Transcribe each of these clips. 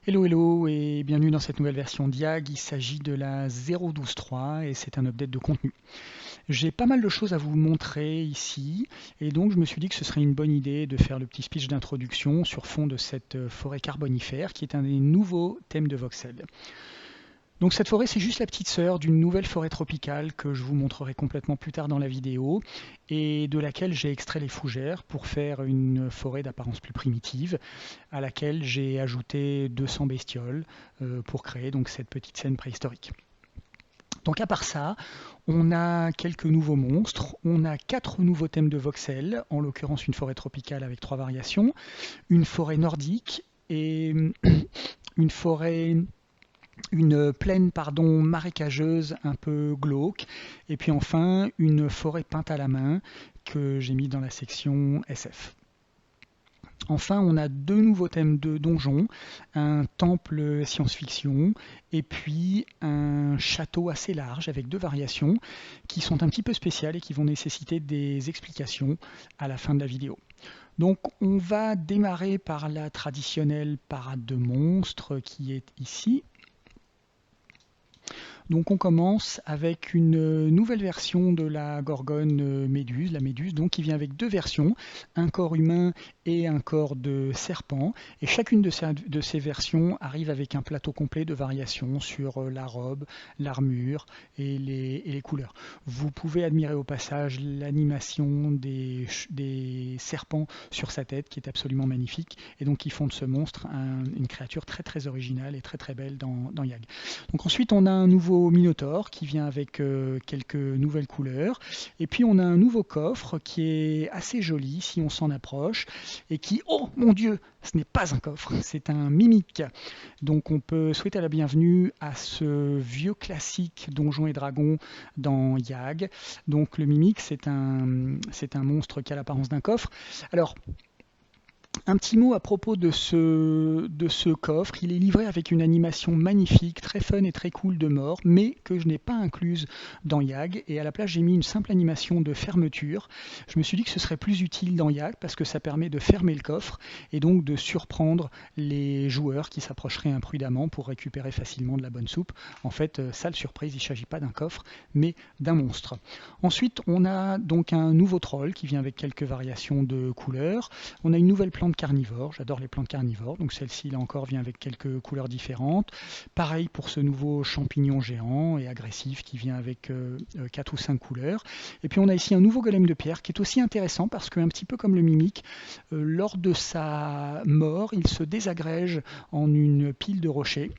Hello hello et bienvenue dans cette nouvelle version d'IAG. Il s'agit de la 0.12.3 et c'est un update de contenu. J'ai pas mal de choses à vous montrer ici et donc je me suis dit que ce serait une bonne idée de faire le petit speech d'introduction sur fond de cette forêt carbonifère qui est un des nouveaux thèmes de Voxel. Donc cette forêt, c'est juste la petite sœur d'une nouvelle forêt tropicale que je vous montrerai complètement plus tard dans la vidéo et de laquelle j'ai extrait les fougères pour faire une forêt d'apparence plus primitive à laquelle j'ai ajouté 200 bestioles pour créer donc cette petite scène préhistorique. Donc à part ça, on a quelques nouveaux monstres, on a 4 nouveaux thèmes de voxel, en l'occurrence une forêt tropicale avec 3 variations, une forêt nordique et une forêt une plaine marécageuse un peu glauque, et puis enfin une forêt peinte à la main que j'ai mis dans la section SF. Enfin, on a 2 nouveaux thèmes de donjons, un temple science-fiction et puis un château assez large avec 2 variations qui sont un petit peu spéciales et qui vont nécessiter des explications à la fin de la vidéo. Donc on va démarrer par la traditionnelle parade de monstres qui est ici. Donc on commence avec une nouvelle version de la Gorgone Méduse, la Méduse, donc qui vient avec 2 versions, un corps humain et un corps de serpent. Et chacune de ces versions arrive avec un plateau complet de variations sur la robe, l'armure et les couleurs. Vous pouvez admirer au passage l'animation des serpents sur sa tête qui est absolument magnifique et donc qui font de ce monstre une créature très très originale et très très belle dans YAG. Donc ensuite on a un nouveau Minotaure qui vient avec quelques nouvelles couleurs. Et puis on a un nouveau coffre qui est assez joli si on s'en approche et qui, oh mon Dieu, ce n'est pas un coffre, c'est un mimique. Donc on peut souhaiter la bienvenue à ce vieux classique Donjons et Dragons dans YAG. Donc le mimique, c'est un monstre qui a l'apparence d'un coffre. Alors, un petit mot à propos de ce coffre. Il est livré avec une animation magnifique, très fun et très cool de mort, mais que je n'ai pas incluse dans YAG. Et à la place, j'ai mis une simple animation de fermeture. Je me suis dit que ce serait plus utile dans YAG parce que ça permet de fermer le coffre et donc de surprendre les joueurs qui s'approcheraient imprudemment pour récupérer facilement de la bonne soupe. En fait, sale surprise, il ne s'agit pas d'un coffre, mais d'un monstre. Ensuite, on a donc un nouveau troll qui vient avec quelques variations de couleurs. On a une nouvelle plante carnivore, j'adore les plantes carnivores, donc celle-ci là encore vient avec quelques couleurs différentes. Pareil pour ce nouveau champignon géant et agressif qui vient avec 4 ou 5 couleurs. Et puis on a ici un nouveau golem de pierre qui est aussi intéressant parce qu'un petit peu comme le mimique, lors de sa mort, il se désagrège en une pile de rochers.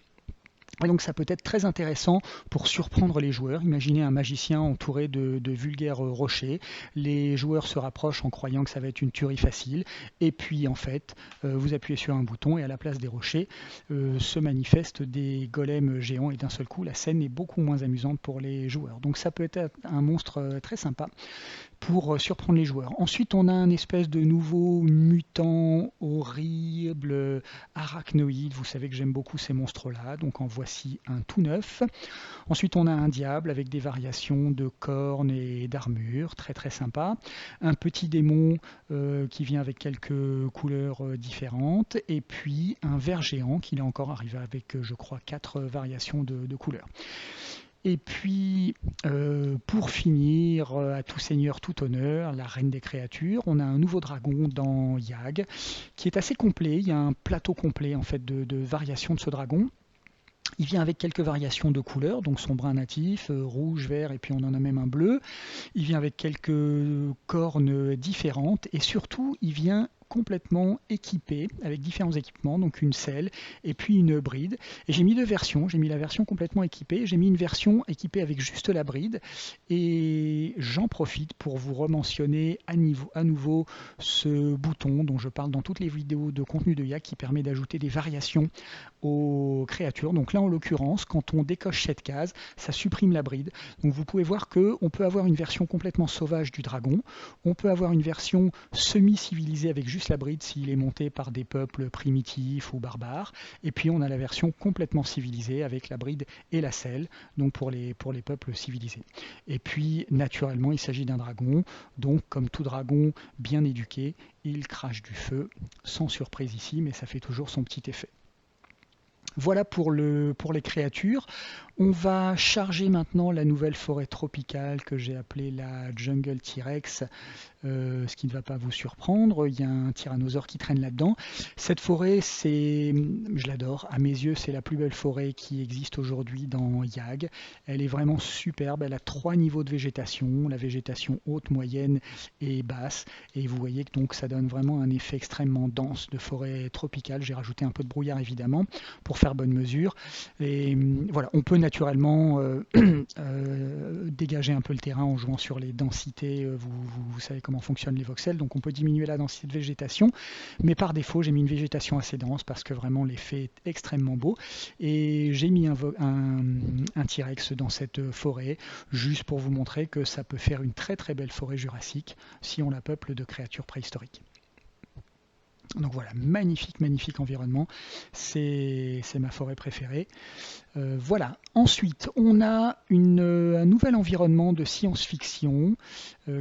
Et donc ça peut être très intéressant pour surprendre les joueurs. Imaginez un magicien entouré de vulgaires rochers. Les joueurs se rapprochent en croyant que ça va être une tuerie facile. Et puis en fait, vous appuyez sur un bouton et à la place des rochers se manifestent des golems géants. Et d'un seul coup, la scène est beaucoup moins amusante pour les joueurs. Donc ça peut être un monstre très sympa pour surprendre les joueurs. Ensuite, on a un espèce de nouveau mutant horrible, arachnoïde. Vous savez que j'aime beaucoup ces monstres-là, donc en voici un tout neuf. Ensuite, on a un diable avec des variations de cornes et d'armure, très très sympa. Un petit démon qui vient avec quelques couleurs différentes. Et puis un ver géant qui est encore arrivé avec, je crois, 4 variations de couleurs. Et puis, pour finir, à tout seigneur, tout honneur, la reine des créatures, on a un nouveau dragon dans YAG, qui est assez complet. Il y a un plateau complet en fait de variations de ce dragon. Il vient avec quelques variations de couleurs, donc son brun natif, rouge, vert, et puis on en a même un bleu. Il vient avec quelques cornes différentes, et surtout, il vient complètement équipé avec différents équipements, donc une selle et puis une bride. Et j'ai mis 2 versions, j'ai mis la version complètement équipée, j'ai mis une version équipée avec juste la bride et j'en profite pour vous rementionner à nouveau ce bouton dont je parle dans toutes les vidéos de contenu de YAG qui permet d'ajouter des variations aux créatures. Donc là en l'occurrence, quand on décoche cette case, ça supprime la bride. Donc vous pouvez voir qu'on peut avoir une version complètement sauvage du dragon, on peut avoir une version semi-civilisée avec juste la bride s'il est monté par des peuples primitifs ou barbares. Et puis on a la version complètement civilisée avec la bride et la selle, donc pour les peuples civilisés. Et puis naturellement il s'agit d'un dragon, donc comme tout dragon bien éduqué, il crache du feu, sans surprise ici, mais ça fait toujours son petit effet. Voilà pour les créatures. On va charger maintenant la nouvelle forêt tropicale que j'ai appelée la Jungle T-Rex, ce qui ne va pas vous surprendre. Il y a un tyrannosaure qui traîne là-dedans. Cette forêt, je l'adore. À mes yeux, c'est la plus belle forêt qui existe aujourd'hui dans YAG. Elle est vraiment superbe. Elle a 3 niveaux de végétation, la végétation haute, moyenne et basse. Et vous voyez que donc ça donne vraiment un effet extrêmement dense de forêt tropicale. J'ai rajouté un peu de brouillard évidemment pour faire bonne mesure. Et voilà, on peut naturellement dégager un peu le terrain en jouant sur les densités. Vous savez comment fonctionnent les voxels, donc on peut diminuer la densité de végétation, mais par défaut j'ai mis une végétation assez dense parce que vraiment l'effet est extrêmement beau. Et j'ai mis un T-Rex dans cette forêt juste pour vous montrer que ça peut faire une très très belle forêt jurassique si on la peuple de créatures préhistoriques. Donc voilà, magnifique, magnifique environnement. C'est ma forêt préférée. Voilà. Ensuite, on a un nouvel environnement de science-fiction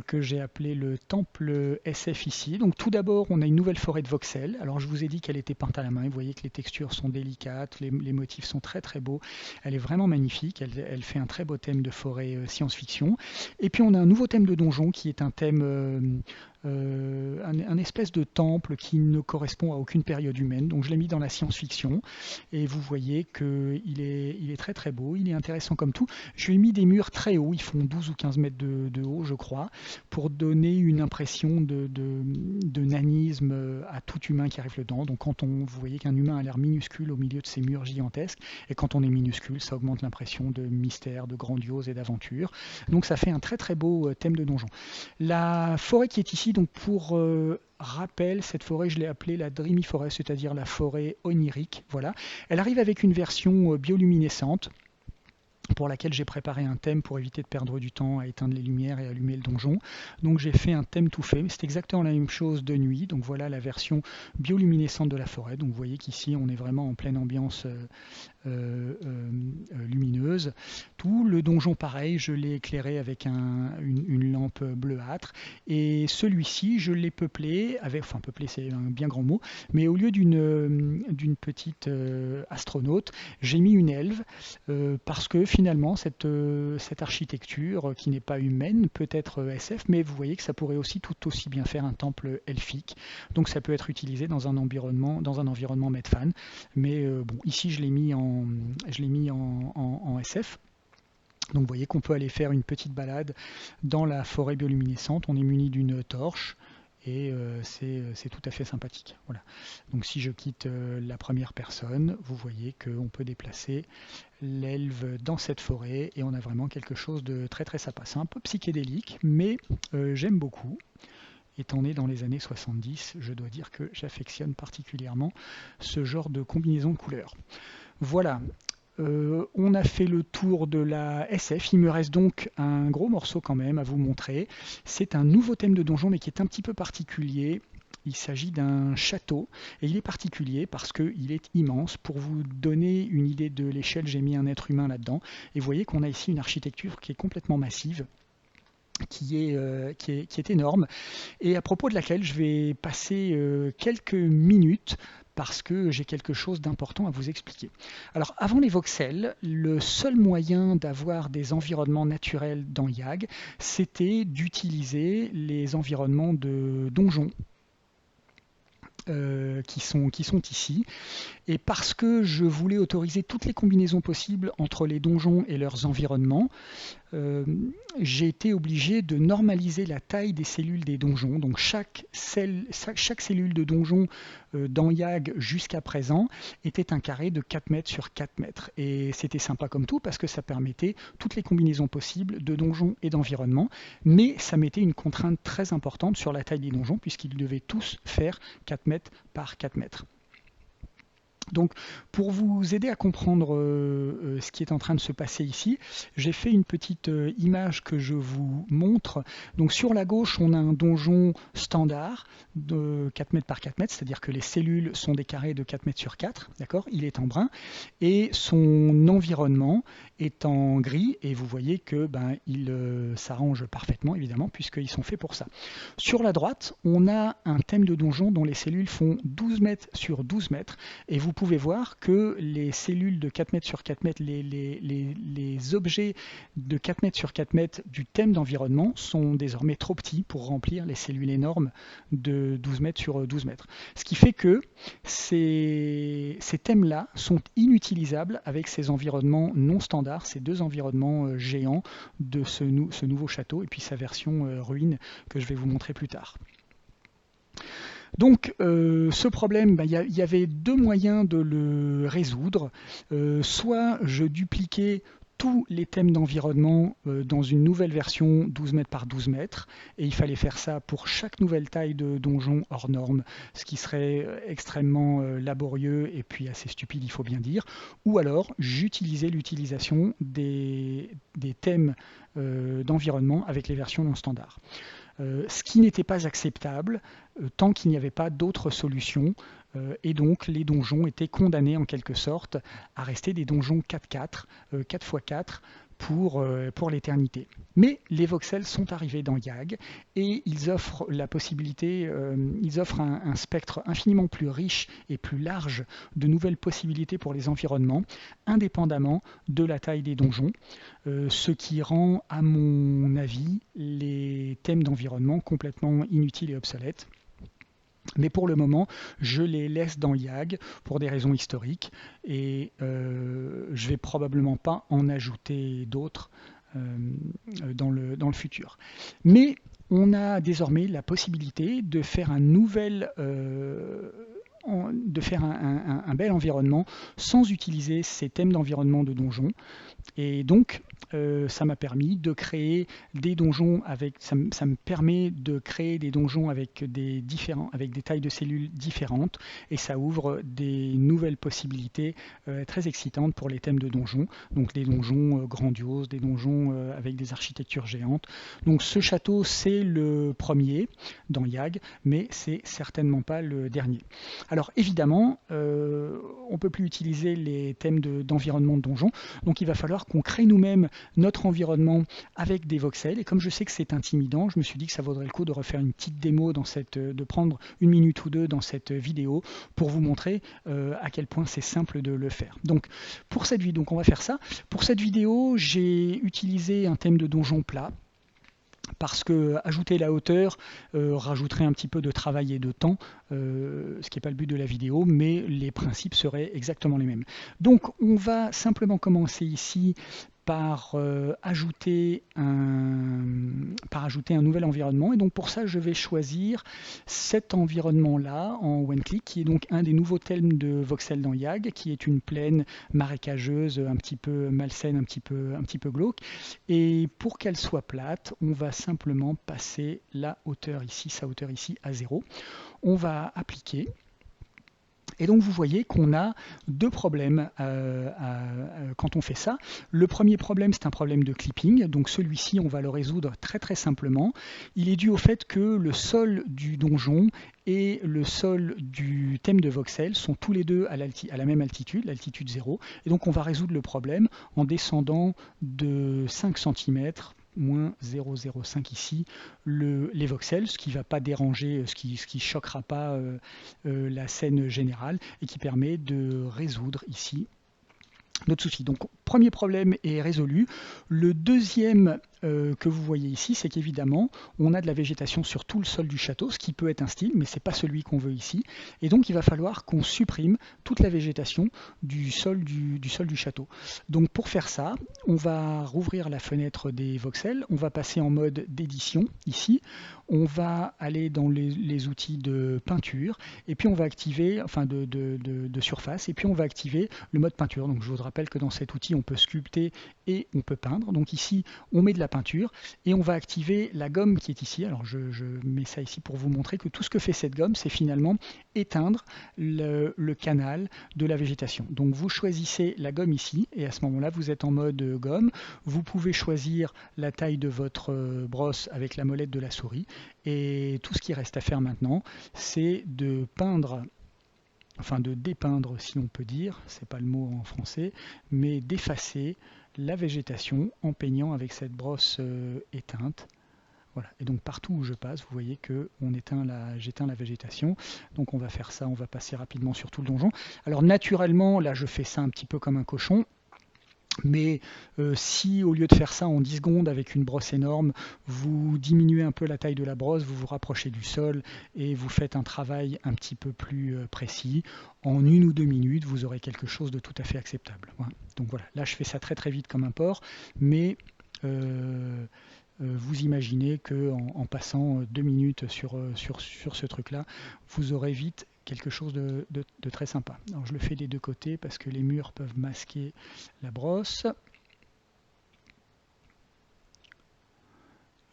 que j'ai appelé le Temple SF ici. Donc tout d'abord, on a une nouvelle forêt de voxels. Alors je vous ai dit qu'elle était peinte à la main. Vous voyez que les textures sont délicates, les motifs sont très très beaux. Elle est vraiment magnifique. Elle fait un très beau thème de forêt science-fiction. Et puis on a un nouveau thème de donjon qui est un thème un espèce de temple qui ne correspond à aucune période humaine. Donc je l'ai mis dans la science-fiction et vous voyez qu'il est très très beau, il est intéressant comme tout. Je lui ai mis des murs très hauts, ils font 12 ou 15 mètres de haut je crois, pour donner une impression de nanisme à tout humain qui arrive dedans. Donc vous voyez qu'un humain a l'air minuscule au milieu de ces murs gigantesques, et quand on est minuscule, ça augmente l'impression de mystère, de grandiose et d'aventure. Donc ça fait un très très beau thème de donjon. La forêt qui est ici, donc pour rappel, cette forêt, je l'ai appelée la Dreamy Forest, c'est-à-dire la forêt onirique. Voilà. Elle arrive avec une version bioluminescente pour laquelle j'ai préparé un thème pour éviter de perdre du temps à éteindre les lumières et allumer le donjon. Donc j'ai fait un thème tout fait, mais c'est exactement la même chose de nuit. Donc voilà la version bioluminescente de la forêt. Donc vous voyez qu'ici on est vraiment en pleine ambiance lumineuse. Tout le donjon pareil, je l'ai éclairé avec une lampe bleuâtre, et celui-ci je l'ai peuplé avec, enfin peuplé c'est un bien grand mot, mais au lieu d'une petite astronaute, j'ai mis une elfe parce que finalement cette architecture qui n'est pas humaine peut être SF, mais vous voyez que ça pourrait aussi tout aussi bien faire un temple elfique. Donc ça peut être utilisé dans un environnement Medfan. Mais bon, ici je l'ai mis en SF. Donc vous voyez qu'on peut aller faire une petite balade dans la forêt bioluminescente. On est muni d'une torche et c'est tout à fait sympathique. Voilà. Donc si je quitte la première personne, vous voyez qu'on peut déplacer l'elfe dans cette forêt et on a vraiment quelque chose de très très sympa. C'est un peu psychédélique, mais j'aime beaucoup. Étant né dans les années 70, je dois dire que j'affectionne particulièrement ce genre de combinaison de couleurs. Voilà, on a fait le tour de la SF, il me reste donc un gros morceau quand même à vous montrer. C'est un nouveau thème de donjon mais qui est un petit peu particulier. Il s'agit d'un château et il est particulier parce qu'il est immense. Pour vous donner une idée de l'échelle, j'ai mis un être humain là-dedans et vous voyez qu'on a ici une architecture qui est complètement massive. Qui est énorme et à propos de laquelle je vais passer quelques minutes parce que j'ai quelque chose d'important à vous expliquer. Alors avant les voxels, le seul moyen d'avoir des environnements naturels dans YAG, c'était d'utiliser les environnements de donjons qui sont ici. Et parce que je voulais autoriser toutes les combinaisons possibles entre les donjons et leurs environnements, j'ai été obligé de normaliser la taille des cellules des donjons. Donc chaque cellule de donjon dans YAG jusqu'à présent était un carré de 4 mètres sur 4 mètres. Et c'était sympa comme tout parce que ça permettait toutes les combinaisons possibles de donjons et d'environnements, mais ça mettait une contrainte très importante sur la taille des donjons puisqu'ils devaient tous faire 4 mètres par 4 mètres. Donc, pour vous aider à comprendre ce qui est en train de se passer ici, j'ai fait une petite image que je vous montre. Donc, sur la gauche, on a un donjon standard de 4 mètres par 4 mètres, c'est-à-dire que les cellules sont des carrés de 4 mètres sur 4, d'accord ? Il est en brun, et son environnement est en gris, et vous voyez que il s'arrange parfaitement, évidemment, puisqu'ils sont faits pour ça. Sur la droite, on a un thème de donjon dont les cellules font 12 mètres sur 12 mètres, et vous pouvez voir que les cellules de 4 mètres sur 4 mètres, les objets de 4 mètres sur 4 mètres du thème d'environnement sont désormais trop petits pour remplir les cellules énormes de 12 mètres sur 12 mètres. Ce qui fait que ces thèmes-là sont inutilisables avec ces environnements non standards, ces deux environnements géants de ce nouveau château et puis sa version ruine que je vais vous montrer plus tard. Donc ce problème, il y avait deux moyens de le résoudre. Soit je dupliquais tous les thèmes d'environnement dans une nouvelle version 12 mètres par 12 mètres, et il fallait faire ça pour chaque nouvelle taille de donjon hors norme, ce qui serait extrêmement laborieux et puis assez stupide, il faut bien dire. Ou alors j'utilisais l'utilisation des thèmes d'environnement avec les versions non standards. Ce qui n'était pas acceptable tant qu'il n'y avait pas d'autres solutions, et donc les donjons étaient condamnés en quelque sorte à rester des donjons 4x4, 4x4 pour l'éternité. Mais les voxels sont arrivés dans YAG et ils offrent la possibilité, ils offrent un spectre infiniment plus riche et plus large de nouvelles possibilités pour les environnements, indépendamment de la taille des donjons, ce qui rend, à mon avis, les thèmes d'environnement complètement inutiles et obsolètes. Mais pour le moment, je les laisse dans YAG pour des raisons historiques et je vais probablement pas en ajouter d'autres dans le futur. Mais on a désormais la possibilité de faire un bel environnement sans utiliser ces thèmes d'environnement de donjon. Et donc, ça m'a permis de créer des donjons ça me permet de créer des donjons avec des tailles de cellules différentes, et ça ouvre des nouvelles possibilités très excitantes pour les thèmes de donjons. Donc des donjons grandioses, des donjons avec des architectures géantes. Donc ce château, c'est le premier dans YAG, mais c'est certainement pas le dernier. Alors évidemment, on ne peut plus utiliser les thèmes d'environnement de donjon, donc il va falloir qu'on crée nous-mêmes notre environnement avec des voxels. Et comme je sais que c'est intimidant, je me suis dit que ça vaudrait le coup de refaire une petite démo, de prendre une minute ou deux dans cette vidéo pour vous montrer à quel point c'est simple de le faire. Donc pour cette vidéo, on va faire ça. Pour cette vidéo, j'ai utilisé un thème de donjon plat, parce que ajouter la hauteur rajouterait un petit peu de travail et de temps, ce qui n'est pas le but de la vidéo, mais les principes seraient exactement les mêmes. Donc on va simplement commencer ici par ajouter un nouvel environnement, et donc pour ça je vais choisir cet environnement là en one click, qui est donc un des nouveaux thèmes de voxel dans YAG, qui est une plaine marécageuse un petit peu malsaine, un petit peu glauque, et pour qu'elle soit plate on va simplement passer sa hauteur ici à 0. On va appliquer. Et donc vous voyez qu'on a deux problèmes quand on fait ça. Le premier problème, c'est un problème de clipping. Donc celui-ci, on va le résoudre très très simplement. Il est dû au fait que le sol du donjon et le sol du thème de voxel sont tous les deux à la même altitude, l'altitude 0. Et donc on va résoudre le problème en descendant de 5 cm, moins 0,05 ici, les voxels, ce qui ne va pas déranger, ce qui choquera pas la scène générale, et qui permet de résoudre ici notre souci. Donc premier problème est résolu. Le deuxième que vous voyez ici, c'est qu'évidemment on a de la végétation sur tout le sol du château, ce qui peut être un style, mais c'est pas celui qu'on veut ici, et donc il va falloir qu'on supprime toute la végétation du sol du château. Donc pour faire ça, on va rouvrir la fenêtre des voxels, on va passer en mode d'édition ici, on va aller dans les outils de peinture, et puis on va activer, enfin de surface, et puis on va activer le mode peinture. Donc je vous rappelle que dans cet outil on peut sculpter et on peut peindre. Donc ici on met de la peinture et on va activer la gomme qui est ici. Alors je mets ça ici pour vous montrer que tout ce que fait cette gomme, c'est finalement éteindre le canal de la végétation. Donc vous choisissez la gomme ici, et à ce moment là vous êtes en mode gomme. Vous pouvez choisir la taille de votre brosse avec la molette de la souris, et tout ce qui reste à faire maintenant, c'est de peindre, enfin de dépeindre si on peut dire, c'est pas le mot en français, mais d'effacer la végétation en peignant avec cette brosse éteinte. Voilà. Et donc partout où je passe, vous voyez que j'éteins la végétation. Donc on va faire ça, on va passer rapidement sur tout le donjon. Alors naturellement, là je fais ça un petit peu comme un cochon. Mais si au lieu de faire ça en 10 secondes avec une brosse énorme, vous diminuez un peu la taille de la brosse, vous vous rapprochez du sol et vous faites un travail un petit peu plus précis, en 1 ou 2 minutes, vous aurez quelque chose de tout à fait acceptable. Voilà. Donc voilà, là je fais ça très très vite comme un porc, mais vous imaginez qu'en passant 2 minutes sur ce truc-là, vous aurez vite quelque chose de très sympa. Alors je le fais des deux côtés parce que les murs peuvent masquer la brosse.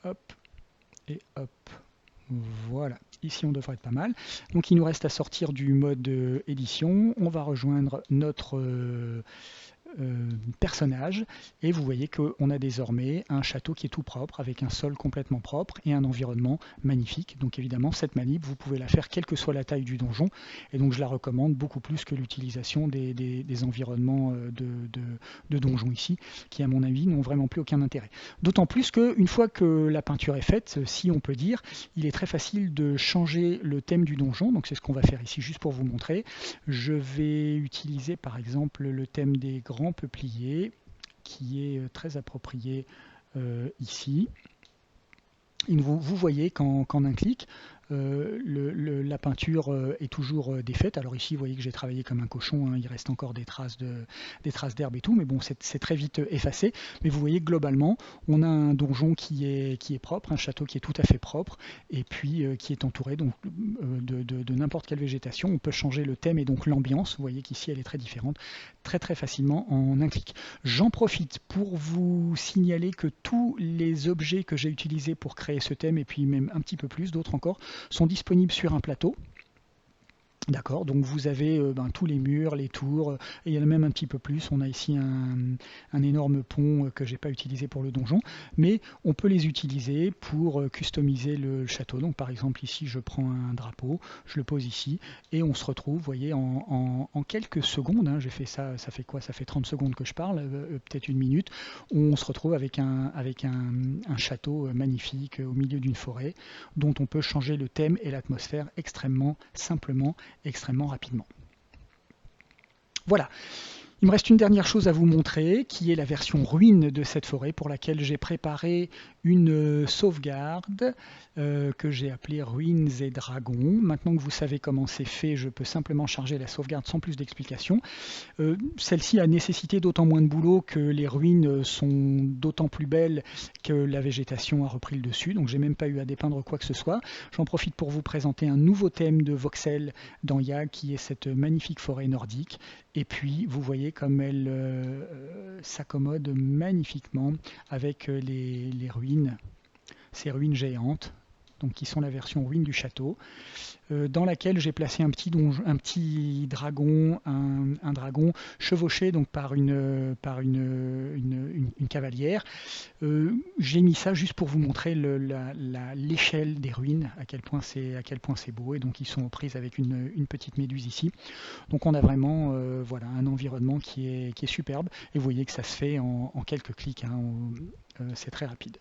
Hop, et hop. Voilà, ici on devrait être pas mal. Donc il nous reste à sortir du mode édition. On va rejoindre notre personnage et vous voyez qu'on a désormais un château qui est tout propre avec un sol complètement propre et un environnement magnifique. Donc évidemment cette manip vous pouvez la faire quelle que soit la taille du donjon et donc je la recommande beaucoup plus que l'utilisation des environnements de donjon ici qui à mon avis n'ont vraiment plus aucun intérêt. D'autant plus qu'une fois que la peinture est faite, si on peut dire, il est très facile de changer le thème du donjon. Donc c'est ce qu'on va faire ici juste pour vous montrer. Je vais utiliser par exemple le thème des grands peupliers qui est très approprié ici. Et vous voyez qu'en un clic, la peinture est toujours défaite. Alors ici, vous voyez que j'ai travaillé comme un cochon, hein, il reste encore des traces d'herbe et tout, mais bon, c'est très vite effacé. Mais vous voyez que globalement, on a un donjon qui est propre, un château qui est tout à fait propre, et puis qui est entouré donc, de n'importe quelle végétation. On peut changer le thème et donc l'ambiance. Vous voyez qu'ici, elle est très différente, très très facilement en un clic. J'en profite pour vous signaler que tous les objets que j'ai utilisés pour créer ce thème, et puis même un petit peu plus, d'autres encore, sont disponibles sur un plateau. D'accord, donc vous avez tous les murs, les tours, et il y en a même un petit peu plus. On a ici un énorme pont que j'ai pas utilisé pour le donjon, mais on peut les utiliser pour customiser le château. Donc par exemple ici je prends un drapeau, je le pose ici, et on se retrouve, vous voyez, en quelques secondes, hein, j'ai fait ça, ça fait quoi? Ça fait 30 secondes que je parle, peut-être 1 minute, on se retrouve avec un château magnifique au milieu d'une forêt, dont on peut changer le thème et l'atmosphère extrêmement simplement, extrêmement rapidement. Voilà, il me reste une dernière chose à vous montrer qui est la version ruine de cette forêt pour laquelle j'ai préparé une sauvegarde que j'ai appelée Ruines et Dragons. Maintenant que vous savez comment c'est fait, je peux simplement charger la sauvegarde sans plus d'explications. Celle-ci a nécessité d'autant moins de boulot que les ruines sont d'autant plus belles que la végétation a repris le dessus, donc j'ai même pas eu à dépeindre quoi que ce soit. J'en profite pour vous présenter un nouveau thème de voxel dans YAG qui est cette magnifique forêt nordique. Et puis vous voyez comme elle s'accommode magnifiquement avec les ruines, ces ruines géantes, donc qui sont la version ruine du château, dans laquelle j'ai placé un petit dragon, un dragon chevauché donc par une cavalière. J'ai mis ça juste pour vous montrer l'échelle des ruines, à quel point c'est beau, et donc ils sont aux prises avec une petite méduse ici. Donc on a vraiment voilà, un environnement qui est superbe, et vous voyez que ça se fait en quelques clics, hein, c'est très rapide.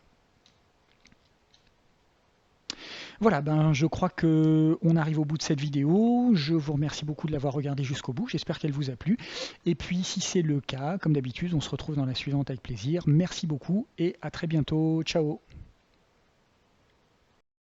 Voilà, je crois qu'on arrive au bout de cette vidéo. Je vous remercie beaucoup de l'avoir regardé jusqu'au bout. J'espère qu'elle vous a plu. Et puis, si c'est le cas, comme d'habitude, on se retrouve dans la suivante avec plaisir. Merci beaucoup et à très bientôt. Ciao!